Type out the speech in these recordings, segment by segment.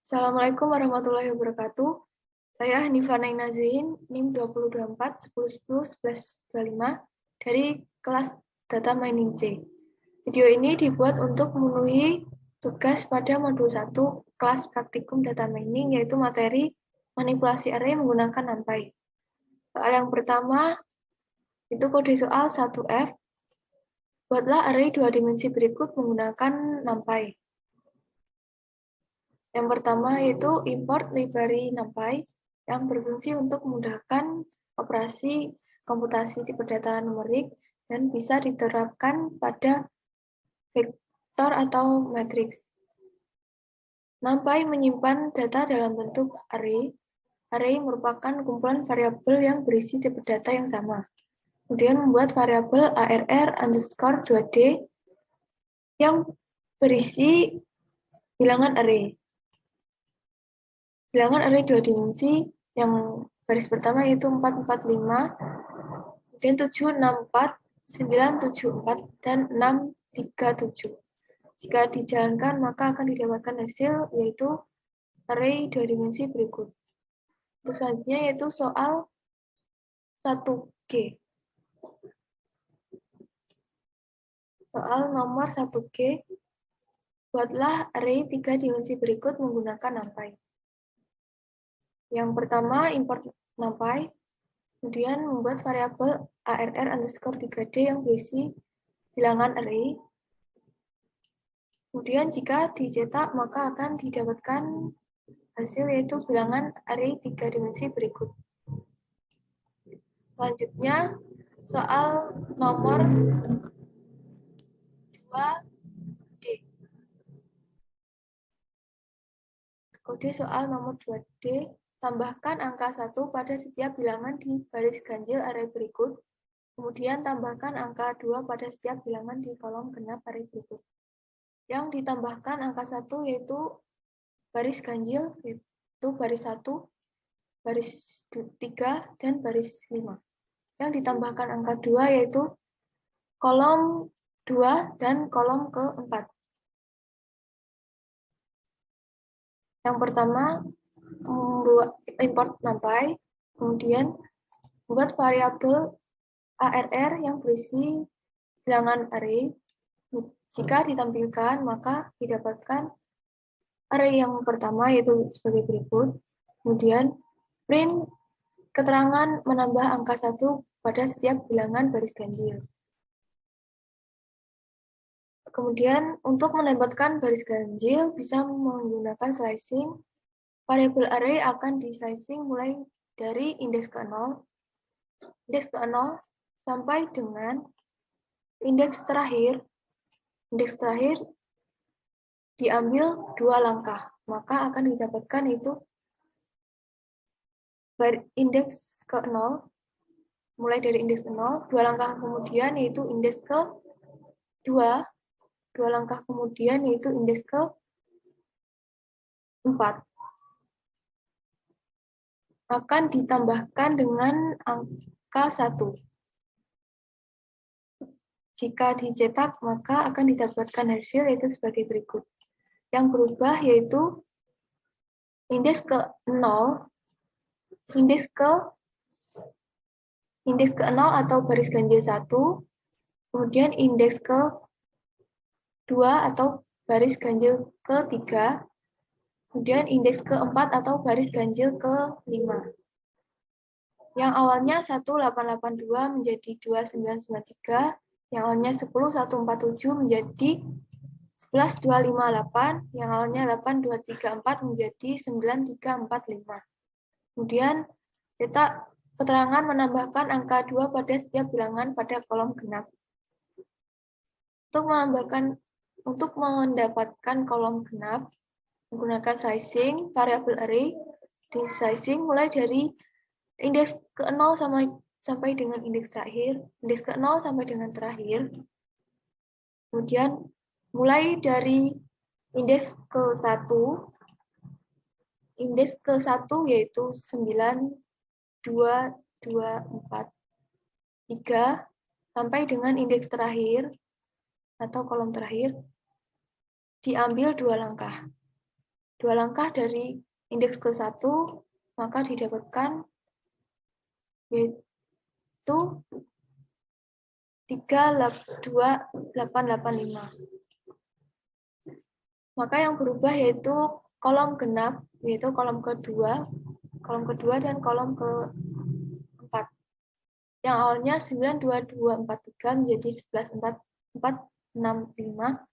Assalamualaikum warahmatullahi wabarakatuh. Saya Hanifah Nainazin, NIM 2024 1010 1125 dari kelas Data Mining C. Video ini dibuat untuk memenuhi tugas pada modul 1 kelas praktikum Data Mining, yaitu materi manipulasi array menggunakan NumPy. Soal yang pertama itu kode soal 1F. Buatlah array 2 dimensi berikut menggunakan NumPy. Yang pertama yaitu import library NumPy yang berfungsi untuk memudahkan operasi komputasi tipe data numerik dan bisa diterapkan pada vektor atau matriks. NumPy menyimpan data dalam bentuk array. Array merupakan kumpulan variabel yang berisi tipe data yang sama. Kemudian membuat variabel arr_2d yang berisi bilangan array. Bilangan array 2 dimensi yang baris pertama yaitu 445, kemudian 764, 974, dan 637. Jika dijalankan, maka akan didapatkan hasil yaitu array 2 dimensi berikut. Untuk selanjutnya yaitu soal 1G. Soal nomor 1G, buatlah array 3 dimensi berikut menggunakan NumPy. Yang pertama, import NumPy, kemudian membuat variabel arr_3d yang berisi bilangan array. Kemudian jika dicetak, maka akan didapatkan hasil yaitu bilangan array 3 dimensi berikut. Selanjutnya, soal nomor 2D. Kode soal nomor 2D, tambahkan angka 1 pada setiap bilangan di baris ganjil array berikut, kemudian tambahkan angka 2 pada setiap bilangan di kolom genap array berikut. Yang ditambahkan angka 1 yaitu baris ganjil, yaitu baris 1, baris 3, dan baris 5. Yang ditambahkan angka 2 yaitu kolom 2 dan kolom ke-4. Yang pertama, import NumPy, kemudian buat variabel arr yang berisi bilangan array. Jika ditampilkan, maka didapatkan array yang pertama yaitu sebagai berikut. Kemudian print keterangan menambah angka 1 pada setiap bilangan baris ganjil. Kemudian untuk menempatkan baris ganjil bisa menggunakan slicing. Variabel array akan di-slicing mulai dari indeks ke-0 sampai dengan indeks terakhir. Indeks terakhir diambil 2 langkah, maka akan didapatkan itu indeks ke-0, mulai dari indeks ke-0, 2 langkah kemudian yaitu indeks ke-2, 2 langkah kemudian yaitu indeks ke-4. Akan ditambahkan dengan angka 1. Jika dicetak, maka akan didapatkan hasil yaitu sebagai berikut. Yang berubah yaitu indeks ke-0, indeks ke-0 atau baris ganjil 1, kemudian indeks ke-2 atau baris ganjil ke-3, kemudian indeks ke-4 atau baris ganjil ke-5. Yang awalnya 1882 menjadi 2993, yang awalnya 10147 menjadi 11258, yang awalnya 8234 menjadi 9345. Kemudian cetak keterangan menambahkan angka 2 pada setiap bilangan pada kolom genap. Untuk mendapatkan kolom genap menggunakan slicing variabel array, di slicing mulai dari indeks ke-0 sampai dengan indeks terakhir, indeks ke-0 sampai dengan terakhir. Kemudian mulai dari indeks ke-1, yaitu 9, 2, 2, 4, 3, sampai dengan indeks terakhir atau kolom terakhir, diambil 2 langkah. 2 langkah dari indeks ke-1, maka didapatkan yaitu 32885. Maka yang berubah yaitu kolom genap, yaitu kolom kedua dan kolom keempat. Yang awalnya 92243 menjadi 11465.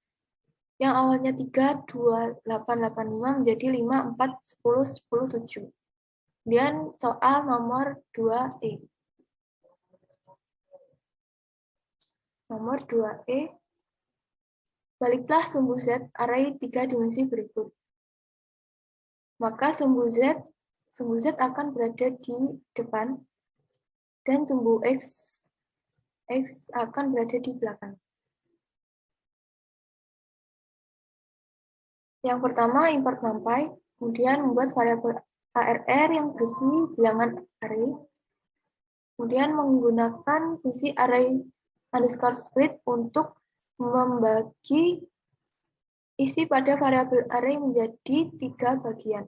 Yang awalnya 32885 menjadi 5410107. Kemudian soal nomor 2E. Nomor 2E. Baliklah sumbu Z array 3 dimensi berikut. Maka sumbu Z akan berada di depan dan sumbu X akan berada di belakang. Yang pertama, import NumPy, kemudian membuat variabel ARR yang berisi bilangan array, kemudian menggunakan fungsi array_split untuk membagi isi pada variabel array menjadi 3 bagian.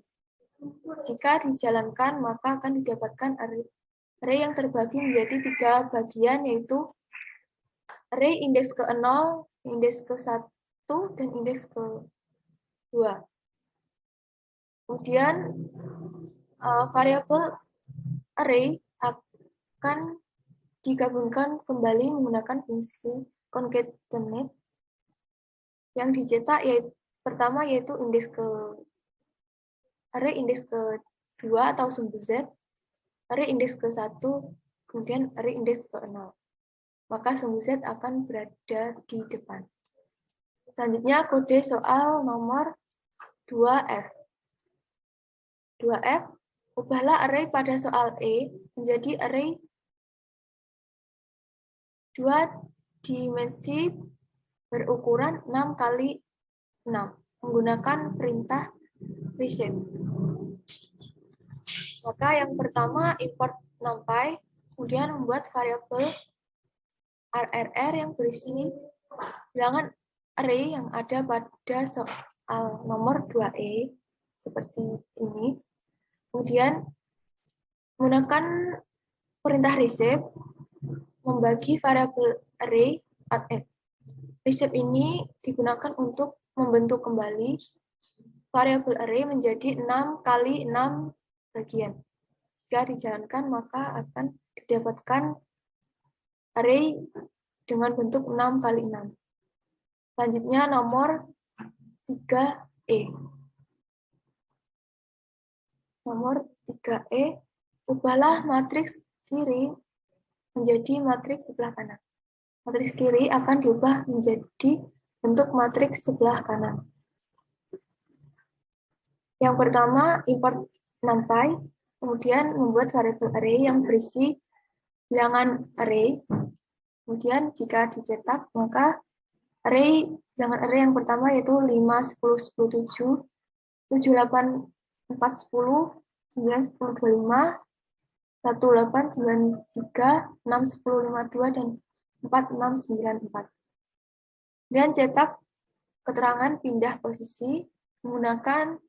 Jika dijalankan, maka akan didapatkan array yang terbagi menjadi 3 bagian, yaitu array indeks ke-0, indeks ke-1, dan indeks ke-2. Kemudian variabel array akan digabungkan kembali menggunakan fungsi concatenate yang dicetak pertama yaitu array indeks ke-2 atau sumbu Z, array indeks ke-1, kemudian array indeks ke-0. Maka sumbu Z akan berada di depan. Selanjutnya kode soal nomor 2F. 2F, ubahlah array pada soal E menjadi array 2 dimensi berukuran 6 kali 6 menggunakan perintah reshape. Maka yang pertama import NumPy, kemudian membuat variabel ARR yang berisi bilangan array yang ada pada soal nomor 2E seperti ini. Kemudian menggunakan perintah reshape membagi variabel array. Reshape ini digunakan untuk membentuk kembali variabel array menjadi 6 kali 6 bagian. Jika dijalankan, maka akan didapatkan array dengan bentuk 6 kali 6. Selanjutnya nomor 3E. Nomor 3E, ubahlah matriks kiri menjadi matriks sebelah kanan. Matriks kiri akan diubah menjadi bentuk matriks sebelah kanan. Yang pertama, import NumPy, kemudian membuat variabel array yang berisi bilangan array. Kemudian jika dicetak, maka bilangan array yang pertama yaitu 5, 10, 10, 7, 7, 8, 4, 10, 9, 10, 25, 1, 8, 9, 3, 6, 10, 5, 2, dan 4, 6, 9, 4. Dan cetak keterangan pindah posisi menggunakan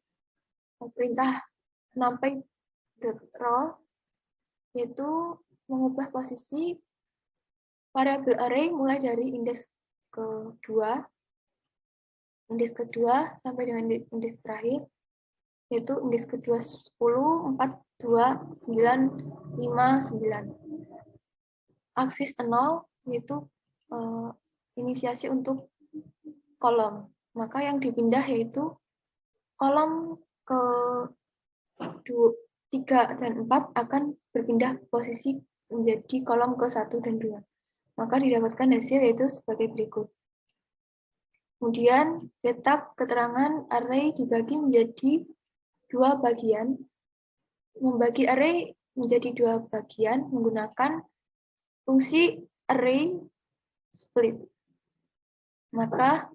perintah numpy.roll, yaitu mengubah posisi variabel array mulai dari indeks kedua sampai dengan indeks terakhir, yaitu indeks kedua 10, 4, 2, 9, 5, 9. Aksis 0 yaitu inisiasi untuk kolom. Maka yang dipindah yaitu kolom ke 3 dan 4 akan berpindah posisi menjadi kolom ke 1 dan 2. Maka didapatkan hasil yaitu sebagai berikut. Kemudian cetak keterangan array dibagi menjadi 2 bagian. Membagi array menjadi 2 bagian menggunakan fungsi array split. Maka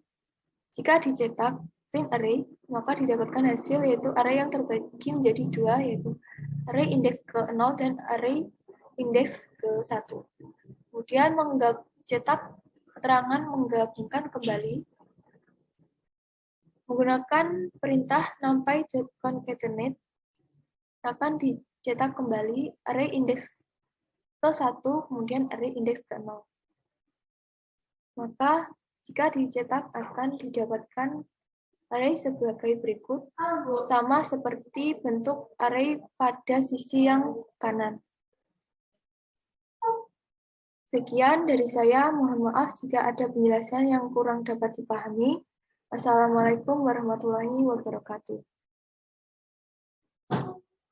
jika dicetak print array, maka didapatkan hasil yaitu array yang terbagi menjadi 2, yaitu array indeks ke-0 dan array indeks ke-1. Kemudian cetak keterangan menggabungkan kembali Menggunakan perintah numpy.concatenate akan dicetak kembali array indeks ke-1 kemudian array indeks ke-0. Maka jika dicetak akan didapatkan array sebagai berikut, sama seperti bentuk array pada sisi yang kanan. Sekian dari saya, mohon maaf jika ada penjelasan yang kurang dapat dipahami. Wassalamualaikum warahmatullahi wabarakatuh.